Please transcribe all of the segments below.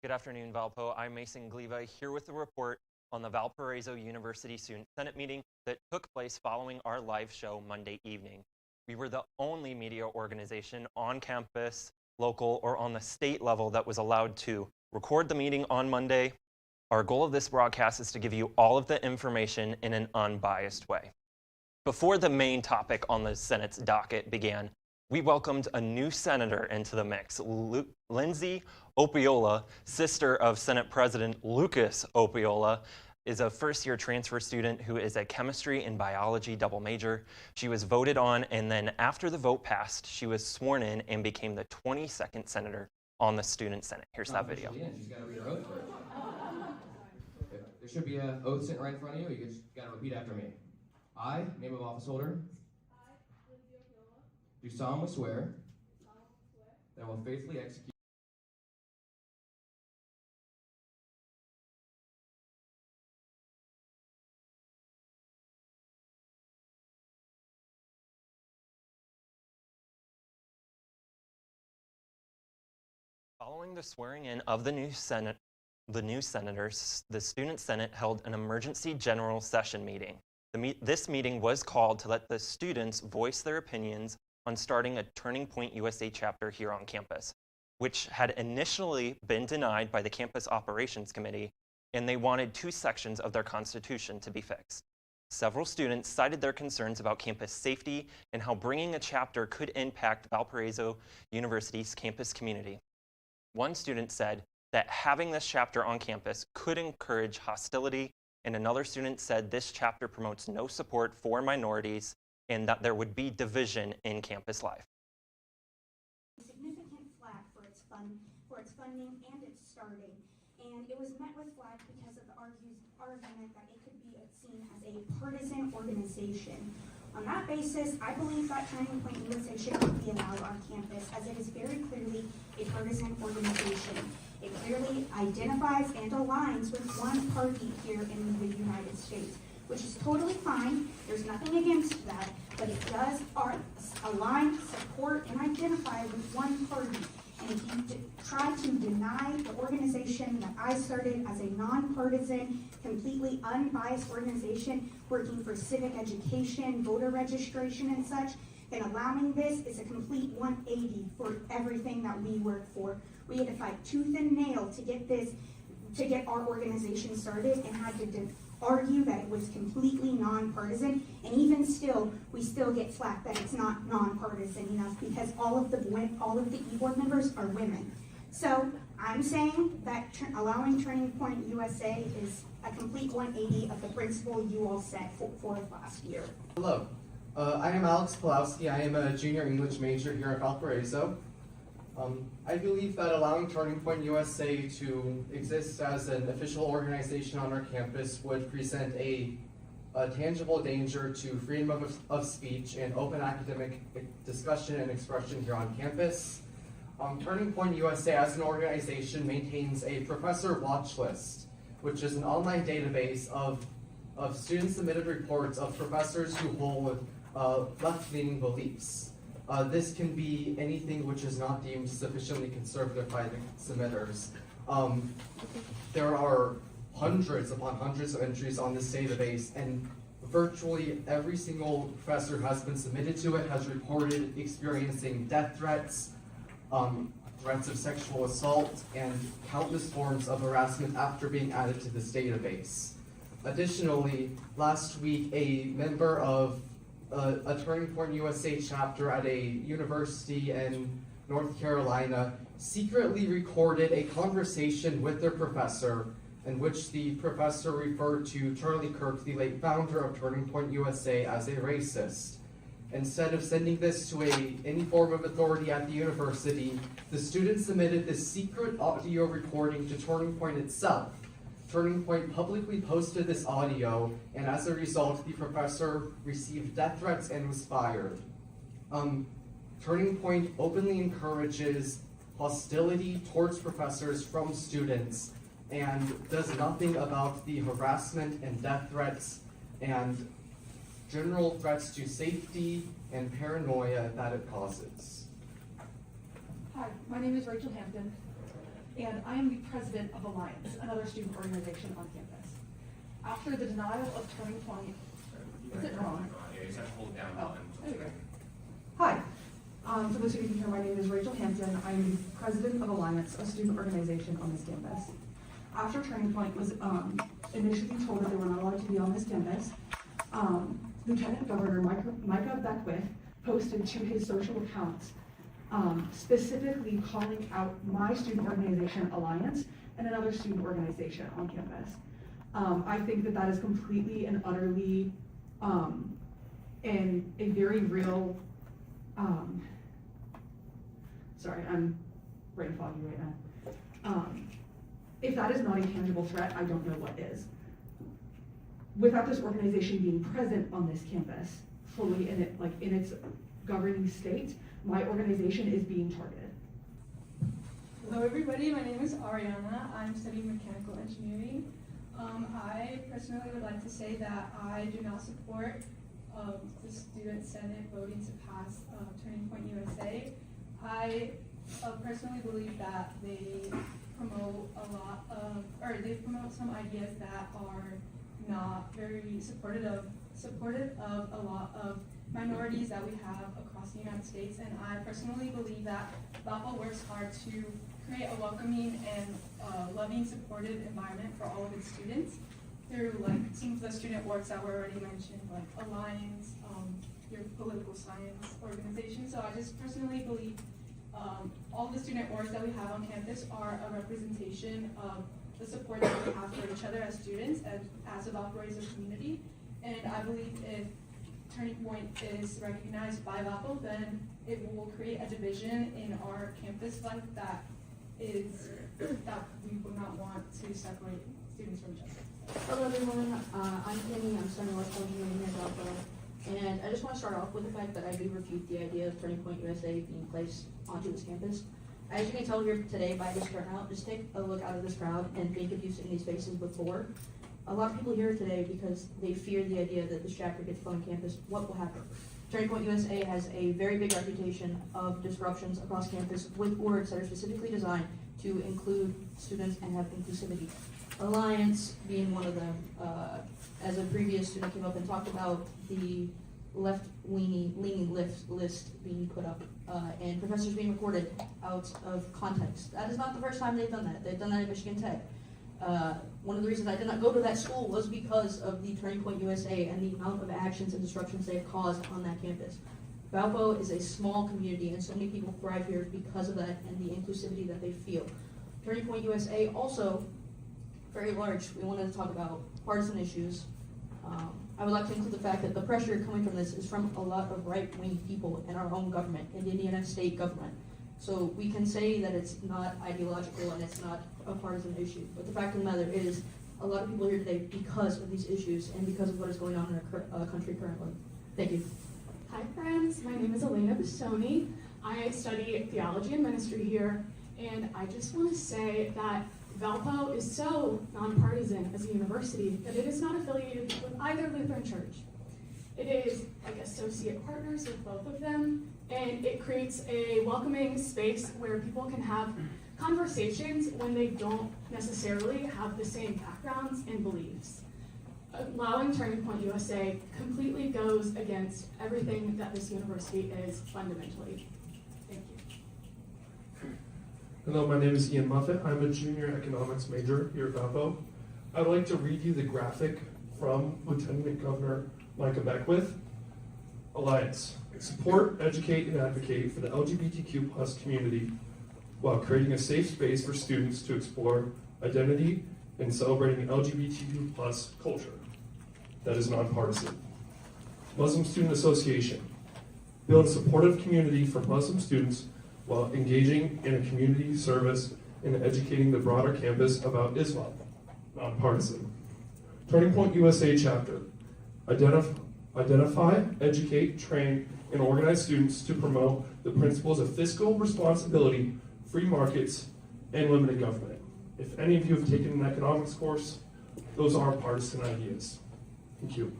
Good afternoon, Valpo. I'm Mason Gliva here with a report on the Valparaiso University Student Senate meeting that took place following our live show Monday evening. We were the only media organization on campus, local, or on the state level that was allowed to record the meeting on Monday. Our goal of this broadcast is to give you all of the information in an unbiased way. Before the main topic on the Senate's docket began, we welcomed a new senator into the mix. Lindsay Opiola, sister of Senate President Lucas Opiola, is a first-year transfer student who is a chemistry and biology double major. She was voted on, and then after the vote passed, she was sworn in and became the 22nd senator on the Student Senate. Here's that video. She's got to read her oath first. There should be an oath sitting right in front of you. You just got to repeat after me. I, name of office holder, do solemnly swear that I will faithfully execute Following the swearing in of the new senators, the Student Senate held an emergency general session meeting. This meeting was called to let the students voice their opinions on starting a Turning Point USA chapter here on campus, which had initially been denied by the Campus Operations Committee, and they wanted 2 sections of their constitution to be fixed. Several students cited their concerns about campus safety and how bringing a chapter could impact Valparaiso University's campus community. One student said that having this chapter on campus could encourage hostility, and another student said this chapter promotes no support for minorities and that there would be division in campus life. Significant flack for its funding and its starting, and it was met with flack because of the argument that it could be seen as a partisan organization. On that basis, I believe that Turning Point USA should not be allowed on campus, as it is very clearly a partisan organization. It clearly identifies and aligns with one party here in the United States, which is totally fine. There's nothing against that, but it does align, support, and identify with one party. And if you try to deny the organization that I started as a nonpartisan, completely unbiased organization working for civic education, voter registration, and such, then allowing this is a complete 180 for everything that we work for. We had to fight tooth and nail to get our organization started, and had to argue that it was completely nonpartisan, and even still, we still get flack that it's not nonpartisan enough because all of the e-board members are women. So I'm saying that allowing Turning Point USA is a complete 180 of the principle you all set for last year. Hello, I am Alex Pulowski. I am a junior English major here at Valparaiso. I believe that allowing Turning Point USA to exist as an official organization on our campus would present a tangible danger to freedom of speech and open academic discussion and expression here on campus. Turning Point USA as an organization maintains a professor watch list, which is an online database of student-submitted reports of professors who hold left-leaning beliefs. This can be anything which is not deemed sufficiently conservative by the submitters. There are hundreds upon hundreds of entries on this database, and virtually every single professor who has been submitted to it has reported experiencing death threats, threats of sexual assault, and countless forms of harassment after being added to this database. Additionally, last week, a member of a Turning Point USA chapter at a university in North Carolina secretly recorded a conversation with their professor in which the professor referred to Charlie Kirk, the late founder of Turning Point USA, as a racist. Instead of sending this to any form of authority at the university, the student submitted this secret audio recording to Turning Point itself. Turning Point publicly posted this audio, and as a result, the professor received death threats and was fired. Turning Point openly encourages hostility towards professors from students and does nothing about the harassment and death threats and general threats to safety and paranoia that it causes. Hi, my name is Rachel Hampton. and I am the president of Alliance, another student organization on campus. After the denial of Turning Point, is it wrong? Yeah, you just have to hold it down. Oh, there we go. Hi, for those of you who can hear, my name is Rachel Hampton. I'm the president of Alliance, a student organization on this campus. After Turning Point was initially told that they were not allowed to be on this campus, Lieutenant Governor Micah Beckwith posted to his social accounts specifically calling out my student organization, Alliance, and another student organization on campus. I think that that is completely and utterly and a very real, sorry, I'm brain foggy right now. If that is not a tangible threat, I don't know what is. Without this organization being present on this campus, fully in its governing state, my organization is being targeted. Hello everybody, my name is Ariana. I'm studying mechanical engineering. I personally would like to say that I do not support the Student Senate voting to pass Turning Point USA. I personally believe that they promote they promote some ideas that are not very supportive of a lot of minorities that we have across the United States. And I personally believe that Valpo works hard to create a welcoming and loving, supportive environment for all of its students through some of the student works that were already mentioned, like Alliance, your political science organization. So I just personally believe all the student orgs that we have on campus are a representation of the support that we have for each other as students and as a Valparaiso community. And I believe if Turning Point is recognized by Valpo, then it will create a division in our campus life that we would not want to separate students from each other. Hello everyone, I'm Kenny, I'm studying electrical engineering here at Valpo, and I just want to start off with the fact that I do refute the idea of Turning Point USA being placed onto this campus. As you can tell here today by this turnout, just take a look out of this crowd and think if you've seen these faces before. A lot of people here today because they fear the idea that this chapter gets put on campus, what will happen? Turning Point USA has a very big reputation of disruptions across campus with orgs that are specifically designed to include students and have inclusivity. Alliance being one of them, as a previous student came up and talked about the leaning list being put up and professors being recorded out of context. That is not the first time they've done that. They've done that at Michigan Tech. One of the reasons I did not go to that school was because of the Turning Point USA and the amount of actions and disruptions they have caused on that campus. Valpo is a small community and so many people thrive here because of that and the inclusivity that they feel. Turning Point USA also very large. We wanted to talk about partisan issues. I would like to include the fact that the pressure coming from this is from a lot of right-wing people in our own government, in the Indiana state government. So we can say that it's not ideological and it's not a partisan issue. But the fact of the matter is, a lot of people are here today because of these issues and because of what is going on in our country currently. Thank you. Hi friends, my name is Elena Bastoni. I study theology and ministry here, and I just want to say that Valpo is so nonpartisan as a university that it is not affiliated with either Lutheran church. It is like associate partners with both of them, and it creates a welcoming space where people can have conversations when they don't necessarily have the same backgrounds and beliefs. Allowing Turning Point USA completely goes against everything that this university is fundamentally. Thank you. Hello, my name is Ian Muffet. I'm a junior economics major here at Valpo. I'd like to read you the graphic from Lieutenant Governor Micah Beckwith. Alliance: support, educate, and advocate for the LGBTQ plus community while creating a safe space for students to explore identity and celebrating LGBTQ plus culture that is nonpartisan. Muslim Student Association: build a supportive community for Muslim students while engaging in a community service and educating the broader campus about Islam, nonpartisan. Turning Point USA chapter: identify, educate, train, and organize students to promote the principles of fiscal responsibility, free markets, and limited government. If any of you have taken an economics course, those are partisan ideas. Thank you.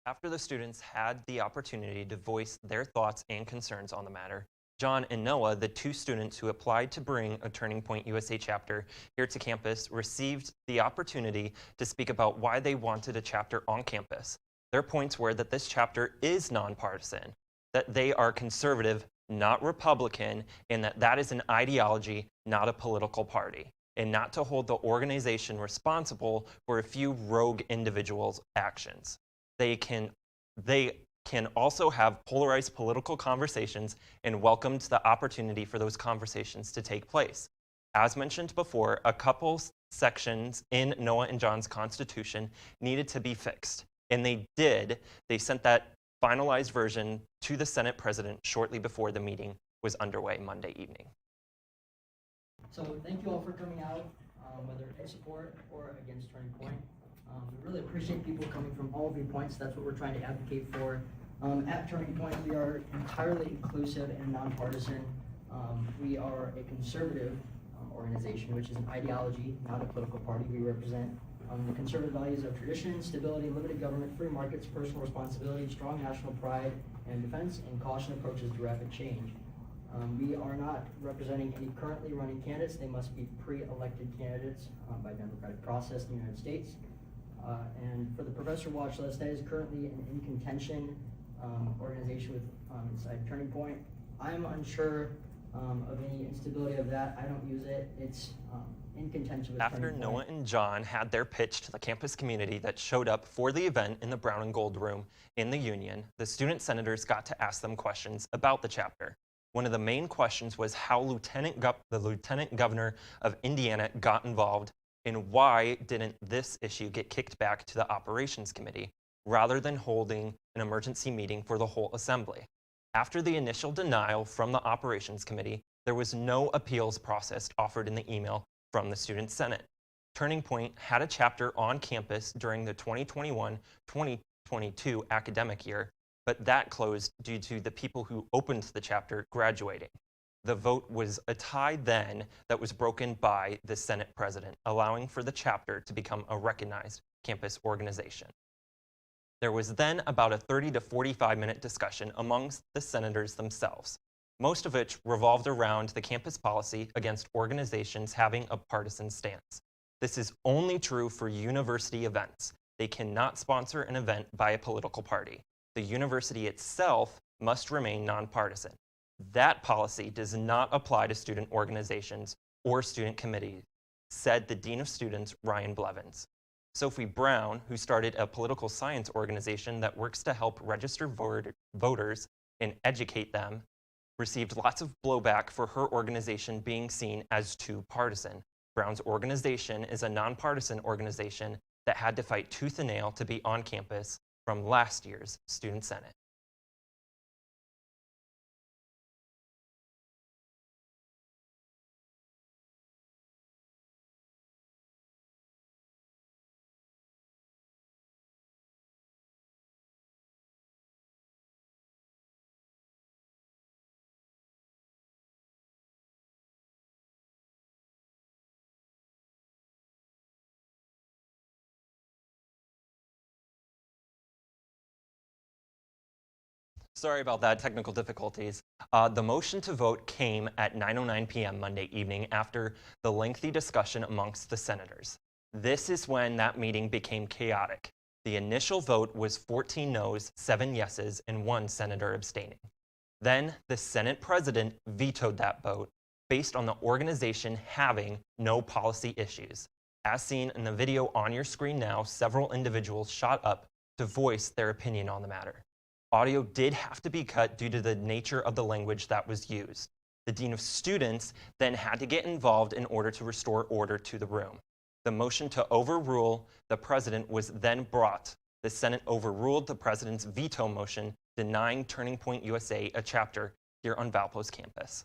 After the students had the opportunity to voice their thoughts and concerns on the matter, John and Noah, the two students who applied to bring a Turning Point USA chapter here to campus, received the opportunity to speak about why they wanted a chapter on campus. Their points were that this chapter is nonpartisan, that they are conservative, not Republican, and that that is an ideology, not a political party, and not to hold the organization responsible for a few rogue individuals' actions. They can also have polarized political conversations and welcomed the opportunity for those conversations to take place. As mentioned before, a couple sections in Noah and John's Constitution needed to be fixed, and they did. They sent that finalized version to the Senate President shortly before the meeting was underway Monday evening. So thank you all for coming out, whether in support or against Turning Point. We really appreciate people coming from all viewpoints. That's what we're trying to advocate for. At Turning Point, we are entirely inclusive and nonpartisan. We are a conservative organization, which is an ideology, not a political party. We represent the conservative values of tradition, stability, limited government, free markets, personal responsibility, strong national pride and defense, and caution approaches to rapid change. We are not representing any currently running candidates. They must be pre-elected candidates by democratic process in the United States. And for the professor watch list, that is currently an in contention organization with inside Turning Point. I'm unsure of any instability of that. I don't use it. It's in contention with After Turning Point. Noah and John had their pitch to the campus community that showed up for the event in the Brown and Gold room in the Union, the student senators got to ask them questions about the chapter. One of the main questions was how the Lieutenant Governor of Indiana got involved, and why didn't this issue get kicked back to the Operations Committee rather than holding an emergency meeting for the whole assembly. After the initial denial from the Operations Committee, there was no appeals process offered in the email from the Student Senate. Turning Point had a chapter on campus during the 2021-2022 academic year, but that closed due to the people who opened the chapter graduating. The vote was a tie then that was broken by the Senate President, allowing for the chapter to become a recognized campus organization. There was then about a 30 to 45-minute discussion amongst the senators themselves, most of which revolved around the campus policy against organizations having a partisan stance. This is only true for university events. They cannot sponsor an event by a political party. The university itself must remain nonpartisan. That policy does not apply to student organizations or student committees, said the Dean of Students, Ryan Blevins. Sophie Brown, who started a political science organization that works to help register voters and educate them, received lots of blowback for her organization being seen as too partisan. Brown's organization is a nonpartisan organization that had to fight tooth and nail to be on campus from last year's Student Senate. Sorry about that, technical difficulties. The motion to vote came at 9:09 p.m. Monday evening after the lengthy discussion amongst the senators. This is when that meeting became chaotic. The initial vote was 14 noes, 7 yeses, and 1 senator abstaining. Then the Senate President vetoed that vote based on the organization having no policy issues. As seen in the video on your screen now, several individuals shot up to voice their opinion on the matter. Audio did have to be cut due to the nature of the language that was used. The Dean of Students then had to get involved in order to restore order to the room. The motion to overrule the president was then brought. The Senate overruled the president's veto motion denying Turning Point USA a chapter here on Valpo's campus.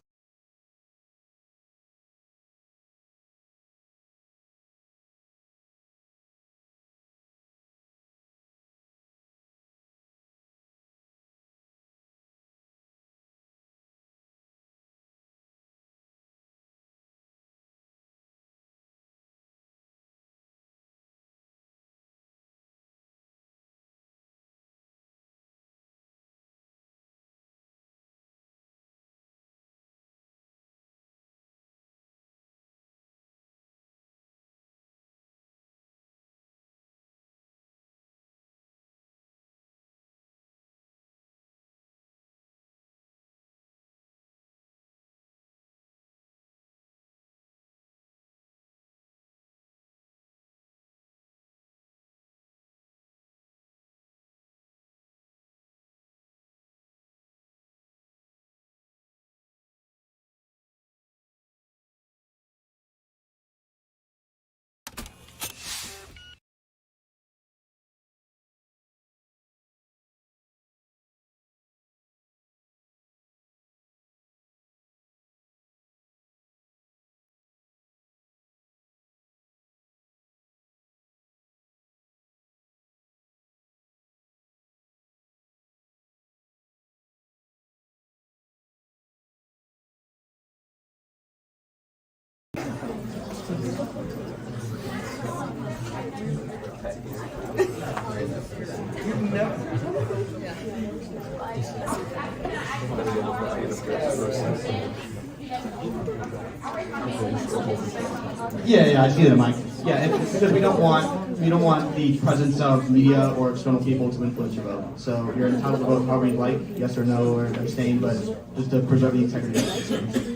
Yeah, I see that, Mike. Yeah, because we don't want the presence of media or external people to influence your vote. So you're entitled to vote however you like, yes or no, or abstain, but just to preserve the integrity of the system.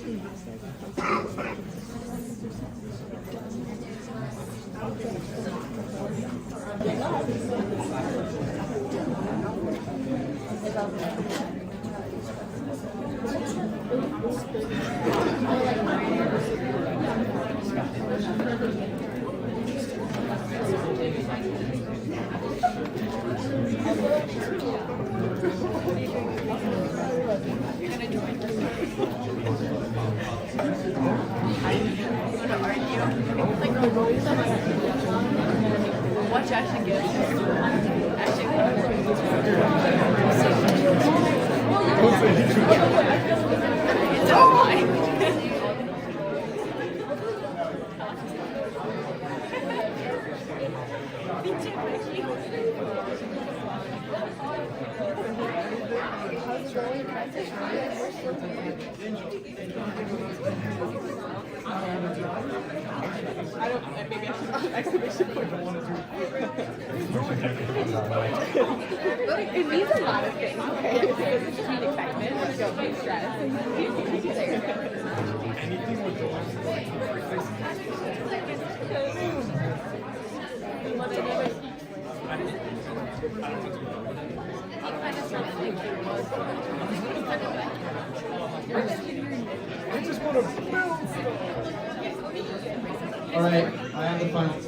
Watch Ashton get It's all I don't, maybe I should exhibition point. It means a lot of things, okay? It just means excitement, don't be stressed. Anything with I just want to build. All right, I have the final.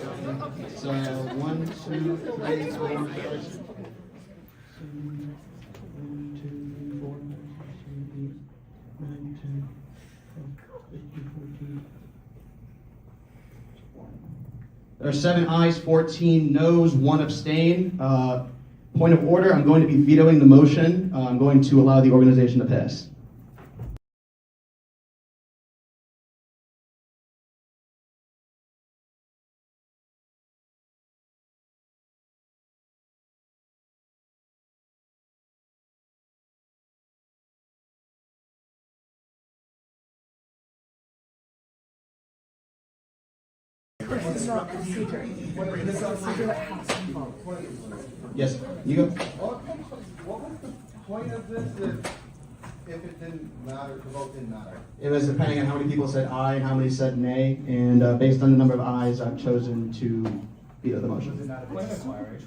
So 1, 2, 3, 4, 5, 6, 7, 1, 2, 3, 4, 5, 6, 7, 8, 9, 10, 11, 12, 13, 14. There are 7 ayes, 14 noes, 1 abstain. Point of order, I'm going to be vetoing the motion. I'm going to allow the organization to pass. Yes, you go. What was the point of this if it didn't matter, the vote didn't matter? It was depending on how many people said aye and how many said nay, and based on the number of ayes, I've chosen to veto the motion.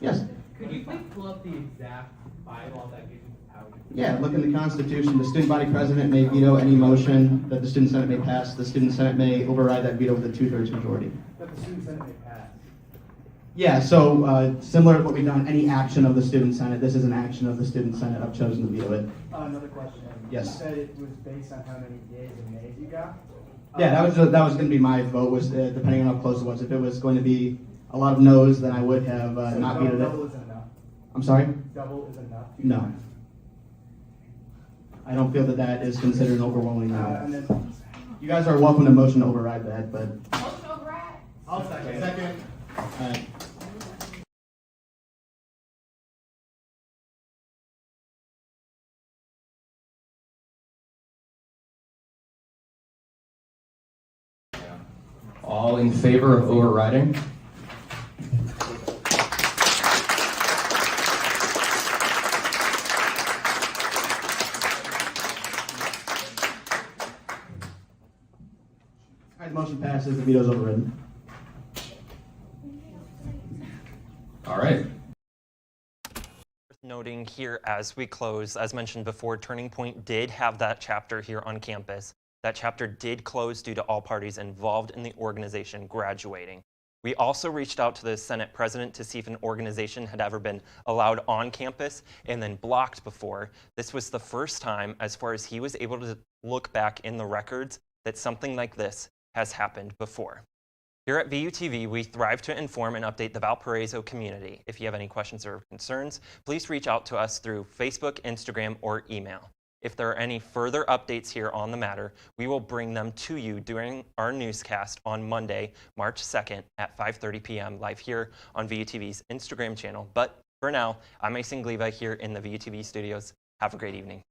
Yes. Could you please pull up the exact bylaw that gives you power? Yeah, look in the Constitution. The student body president may veto any motion that the student senate may pass. The student senate may override that veto with a 2/3 majority. That the student senate may pass. Yeah, so similar to what we've done, any action of the student senate, this is an action of the student senate. I've chosen to veto it. Another question. Yes. You said it was based on how many yeas and nays you got? Yeah, that was going to be my vote, was depending on how close it was. If it was going to be a lot of no's, then I would have So not vetoed double it. isn't enough. I'm sorry? Double is enough. No. I don't feel that that is considered an overwhelming no. And then You guys are welcome to motion to override that, but. Motion override. I'll second. Second. All right. All in favor of overriding? All right, the motion passes, the veto is overridden. All right. Noting here as we close, as mentioned before, Turning Point did have that chapter here on campus. That chapter did close due to all parties involved in the organization graduating. We also reached out to the Senate president to see if an organization had ever been allowed on campus and then blocked before. This was the first time, as far as he was able to look back in the records, that something like this has happened before. Here at VUTV, we thrive to inform and update the Valparaiso community. If you have any questions or concerns, please reach out to us through Facebook, Instagram, or email. If there are any further updates here on the matter, we will bring them to you during our newscast on Monday, March 2nd at 5:30 p.m. live here on VUTV's Instagram channel. But for now, I'm Mason Gleva here in the VUTV studios. Have a great evening.